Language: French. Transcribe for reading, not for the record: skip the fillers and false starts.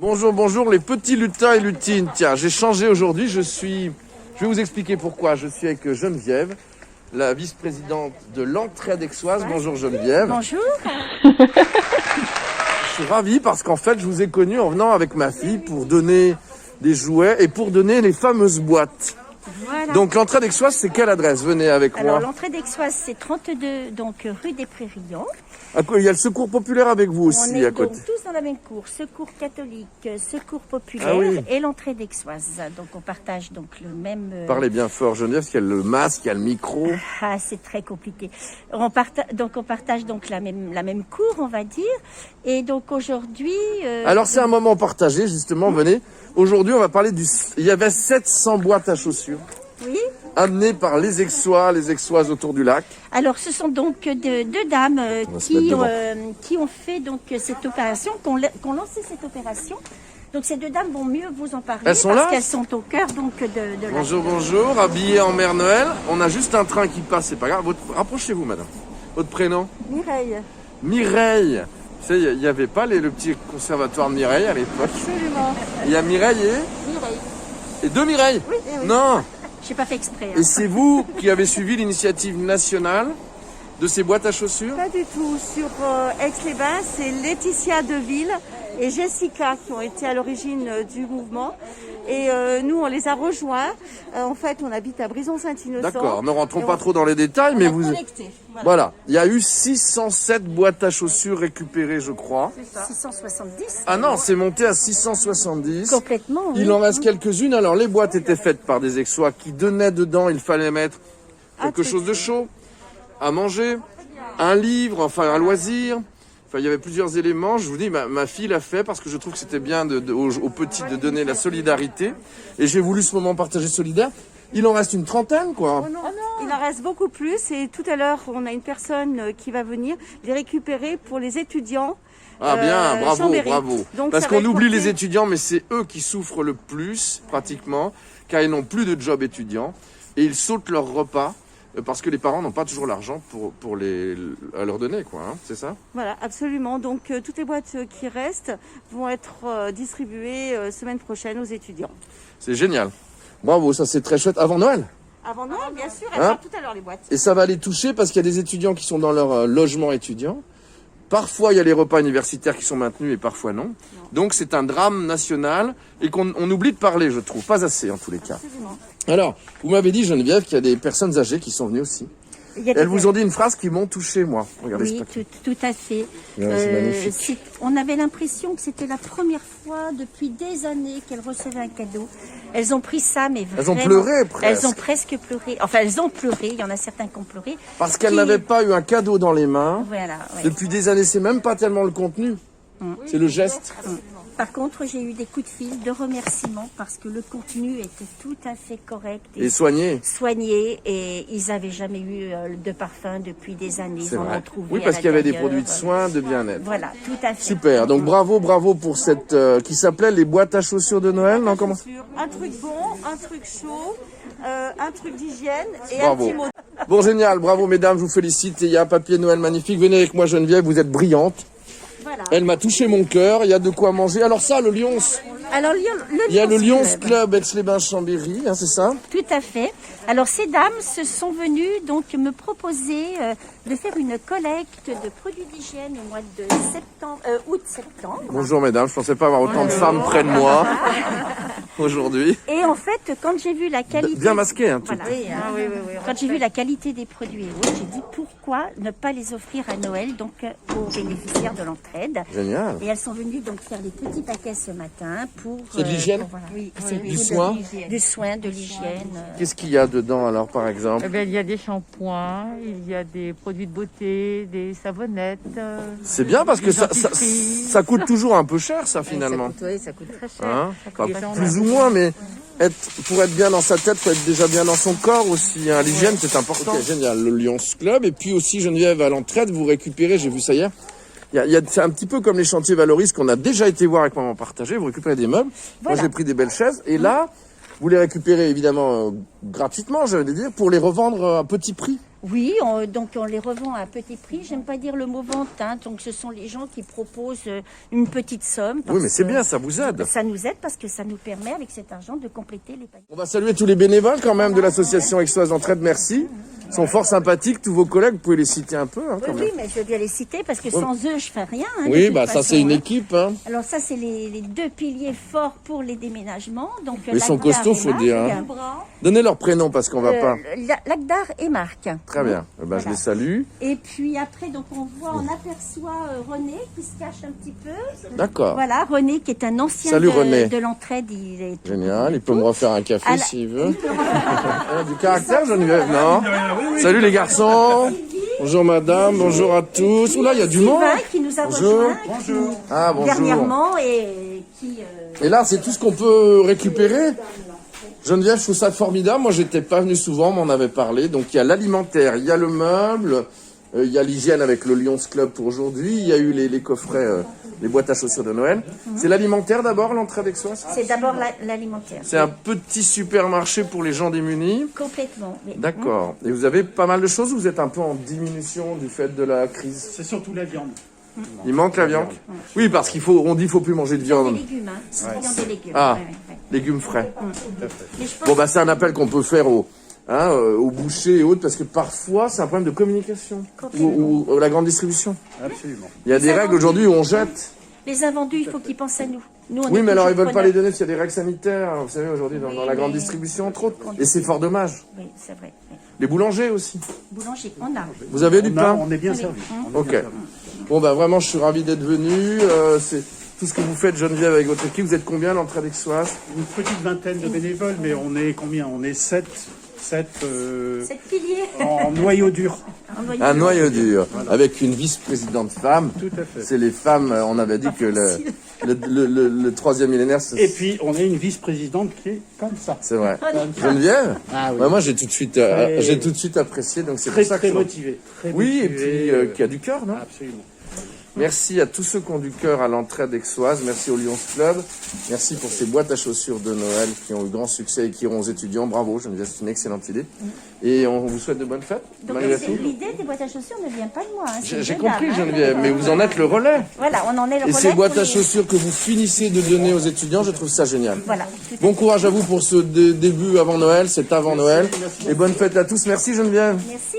Bonjour, bonjour les petits lutins et lutines. Tiens, j'ai changé aujourd'hui, je vais vous expliquer pourquoi. Je suis avec Geneviève, la vice-présidente de l'entraide aixoise. Bonjour Geneviève. Bonjour. Je suis ravi parce qu'en fait, je vous ai connu en venant avec ma fille pour donner des jouets et pour donner les fameuses boîtes. Voilà. Donc l'entraide aixoise, c'est quelle adresse? Venez avec Alors moi. l'entraide aixoise, c'est 32, donc rue des Prairions. Il y a le secours populaire avec vous aussi On est à côté. donc tous dans la même cour, secours catholique, secours populaire Ah oui. et l'entraide aixoise. Donc on partage donc le même... Parlez bien fort Geneviève, parce qu'il y a le masque, il y a le micro. Ah, c'est très compliqué. On partage donc la même cour, on va dire. Et donc aujourd'hui... Alors c'est un moment partagé justement, venez. Aujourd'hui on va parler il y avait 700 boîtes à chaussures. Oui. Amenées par les aixoises autour du lac. Alors, ce sont donc deux dames qui ont fait donc cette opération, qui ont lancé cette opération. Donc, ces deux dames vont mieux vous en parler Elles sont parce là qu'elles sont au cœur donc de la... Bonjour, bonjour, habillées en Mère Noël. On a juste un train qui passe, c'est pas grave. Rapprochez-vous, madame. Votre prénom? Mireille. Mireille. Vous savez, il n'y avait pas le petit conservatoire de Mireille à l'époque. Absolument. Il y a Mireille Mireille. et deux Mireille. Oui. Non. J'ai pas fait exprès. Et c'est vous qui avez suivi l'initiative nationale de ces boîtes à chaussures? Pas du tout. Sur Aix-les-Bains, c'est Laetitia Deville et Jessica qui ont été à l'origine du mouvement. Et nous, on les a rejoints. En fait, on habite à Brison-Saint-Innocent. D'accord, ne rentrons pas trop dans les détails, mais vous... Connectés. Voilà, il y a eu 607 boîtes à chaussures récupérées, je crois. 670. Ah non, c'est monté à 670. Complètement. Oui. Il en reste quelques-unes. Alors, les boîtes étaient faites par des aixois qui donnaient dedans, il fallait mettre quelque chose de chaud, à manger, un livre, enfin un loisir. Enfin, il y avait plusieurs éléments. Je vous dis, ma fille l'a fait parce que je trouve que c'était bien aux petits de donner la solidarité. Et j'ai voulu ce moment partagé solidaire. Il en reste une trentaine, quoi. Il en reste beaucoup plus. Et tout à l'heure, on a une personne qui va venir les récupérer pour les étudiants. Ah bien, bravo, Chambéry. bravo. Donc, Parce ça va qu'on être oublie porté- les étudiants, mais c'est eux qui souffrent le plus, pratiquement, car ils n'ont plus de job étudiant. Et ils sautent leur repas parce que les parents n'ont pas toujours l'argent pour à leur donner, quoi. Hein, c'est ça? Voilà, absolument. Donc, toutes les boîtes qui restent vont être distribuées semaine prochaine aux étudiants. C'est génial. Bravo, ça c'est très chouette. Avant Noël. Avant Noël, bien sûr. Elles Hein sortent tout à l'heure, les boîtes. Et ça va les toucher parce qu'il y a des étudiants qui sont dans leur logement étudiant. Parfois, il y a les repas universitaires qui sont maintenus et parfois non. Donc, c'est un drame national et on oublie de parler, je trouve. Pas assez, en tous les cas. Absolument. Alors, vous m'avez dit, Geneviève, qu'il y a des personnes âgées qui sont venues aussi. Il y a des- Elles vous ont dit une phrase qui m'ont touché, moi. Regardez ce Oui, papier. tout à fait. Ouais, c'est magnifique. On avait l'impression que c'était la première fois depuis des années qu'elles recevaient un cadeau. Elles ont pris ça, mais Elles ont vraiment, pleuré, presque. Elles ont presque pleuré. Enfin, elles ont pleuré. Il y en a certains qui ont pleuré. Parce qu'elles Qui- n'avaient pas eu un cadeau dans les mains. Voilà. Ouais. Depuis des années, c'est même pas tellement le contenu. C'est le geste. Par contre, j'ai eu des coups de fil de remerciements parce que le contenu était tout à fait correct Et soigné. soigné et ils n'avaient jamais eu de parfum depuis des années. C'est Ils en vrai. ont trouvé. Oui, à parce qu'il y avait des l'intérieur. produits de soins, de bien-être. Voilà, tout à fait. Super. Donc bravo pour cette qui s'appelait les boîtes à chaussures de Noël. Non, comment? Un truc bon, un truc chaud, un truc d'hygiène et Bravo. un petit mot. Bon, génial. Bravo, mesdames. Je vous félicite. Et il y a un papier Noël magnifique. Venez avec moi, Geneviève. Vous êtes brillante. Voilà. Elle m'a touché mon cœur. Il y a de quoi manger. Alors ça, le Lions. Alors, Il y a le Lions Club. Club Aix-les-Bains-Chambéry, hein, c'est ça? Tout à fait. Alors, ces dames se sont venues donc me proposer de faire une collecte de produits d'hygiène au mois de août-septembre. Bonjour, mesdames. Je pensais pas avoir autant de femmes près de moi aujourd'hui. Et en fait, quand j'ai vu la qualité... Bien masqué, hein, tout. Voilà. Quand j'ai vu la qualité des produits et autres, j'ai dit pourquoi ne pas les offrir à Noël donc aux bénéficiaires de l'entraide. Génial. Et elles sont venues donc faire des petits paquets ce matin pour... C'est de l'hygiène? voilà. Oui, c'est Du soin? Du soin, de l'hygiène. Qu'est-ce qu'il y a dedans, alors, par exemple? Eh bien, il y a des shampoings, il y a des produits de beauté, des savonnettes. C'est bien parce que des ça dentifrices. ça coûte toujours un peu cher, ça, finalement. Ça coûte très cher. Hein? Ça coûte Enfin, très cher. plus ou moins, mais pour être bien dans sa tête, faut être déjà bien dans son corps aussi. Hein. L'hygiène, c'est important. Ok, génial. Le Lions Club. Et puis aussi, Geneviève, à l'entraide, vous récupérez, j'ai vu ça hier. C'est un petit peu comme les chantiers Valoris qu'on a déjà été voir avec Maman Partagée. Vous récupérez des meubles. Voilà. Moi, j'ai pris des belles chaises. Et là, vous les récupérez évidemment gratuitement, j'allais dire, pour les revendre à petit prix. Oui, donc on les revend à un petit prix. J'aime pas dire le mot vente, hein. Donc ce sont les gens qui proposent une petite somme. Oui, mais c'est que bien, ça vous aide. Ça nous aide parce que ça nous permet, avec cet argent, de compléter les paniers. On va saluer tous les bénévoles quand même de l'association Aixoise d'Entraide, merci. Ils sont fort sympathiques, tous vos collègues, vous pouvez les citer un peu. Hein, quand Oui, même. oui, mais je veux bien les citer parce que sans eux, je fais rien. Hein, de Oui, toute bah ça façon, c'est une hein. équipe. Hein. Alors ça, c'est les deux piliers forts pour les déménagements. Donc, Ils sont Lagdar costauds, et faut Marc. dire. Hein. Donnez leur prénom parce qu'on va pas. Lagdar et Marc. Très bien, eh ben, je Voilà. les salue. Et puis après, donc on aperçoit René qui se cache un petit peu. D'accord, Voilà, René qui est un ancien Salut, René. de l'entraide. Il est génial, il peut me refaire un café À la- s'il veut. Du caractère, Geneviève, non? Salut les garçons. Bonjour madame, bonjour à tous. Oula, il y a du monde. Sylvain qui nous a Bonjour. rejoint Ah, bonjour. dernièrement et qui... Et là, c'est tout ce qu'on peut récupérer. Geneviève, je trouve ça formidable. Moi, j'étais pas venu souvent, on m'en avait parlé. Donc, il y a l'alimentaire, il y a le meuble, il y a l'hygiène avec le Lions Club pour aujourd'hui. Il y a eu les coffrets, les boîtes à chaussures de Noël. C'est l'alimentaire d'abord, l'entrée d'Aixoise. C'est d'abord l'alimentaire. C'est un petit supermarché pour les gens démunis. Complètement. Oui. D'accord. Et vous avez pas mal de choses ou vous êtes un peu en diminution du fait de la crise? C'est surtout la viande. Il manque la viande? Oui, parce on dit qu'il faut plus manger de Des viande. légumes, hein. Viande et légumes. Ah, Ouais, ouais. légumes frais. Mais je pense Bon, bah, c'est un appel qu'on peut faire aux bouchers et autres, parce que parfois, c'est un problème de communication. Ou la grande distribution. Absolument. Il y a des règles aujourd'hui où on jette. les invendus, il faut qu'ils pensent à nous. Nous, on Oui, est mais alors ils toujours veulent pas les preneurs. donner s'il y a des règles sanitaires, vous savez, aujourd'hui, dans la grande mais- distribution, entre autres. Et c'est fort dommage. Oui, c'est vrai. Oui. Les boulangers aussi. Boulanger, on a. Vous avez du pain? On est bien servi. On est Ok. bien servi. Bon, bah, vraiment, je suis ravi d'être venu. C'est tout ce que vous faites, Geneviève, avec votre équipe. Vous êtes combien, l'entrée d'Aixoise? Une petite vingtaine de bénévoles, mais on est combien? On est 7 Cette pilier. en noyau dur. Un noyau dur, avec une vice-présidente femme. Tout à fait. C'est les femmes, on avait dit que le troisième millénaire, Et puis, on a une vice-présidente qui est comme ça. c'est vrai. Geneviève? Ah oui. Ouais, moi, j'ai tout de suite apprécié, donc c'est Très, pour ça que très je- motivée. Très Oui, et motivée, puis qui a du cœur, non? Absolument. Merci à tous ceux qui ont du cœur à l'entrée d'Aixoise. Merci au Lions Club. Merci pour ces boîtes à chaussures de Noël qui ont eu grand succès et qui iront aux étudiants. Bravo, Geneviève, c'est une excellente idée. Et on vous souhaite de bonnes fêtes, Donc malgré tout. l'idée des boîtes à chaussures ne vient pas de moi. Hein, c'est J'ai de compris, dame, hein. Geneviève, mais vous en êtes le relais. Voilà, on en est le Et relais ces boîtes pour à les- chaussures que vous finissez de donner aux étudiants, je trouve ça génial. Voilà. Bon courage à vous pour ce début avant Noël, cet avant Noël. Et bonne fête à tous. Merci Geneviève. Merci.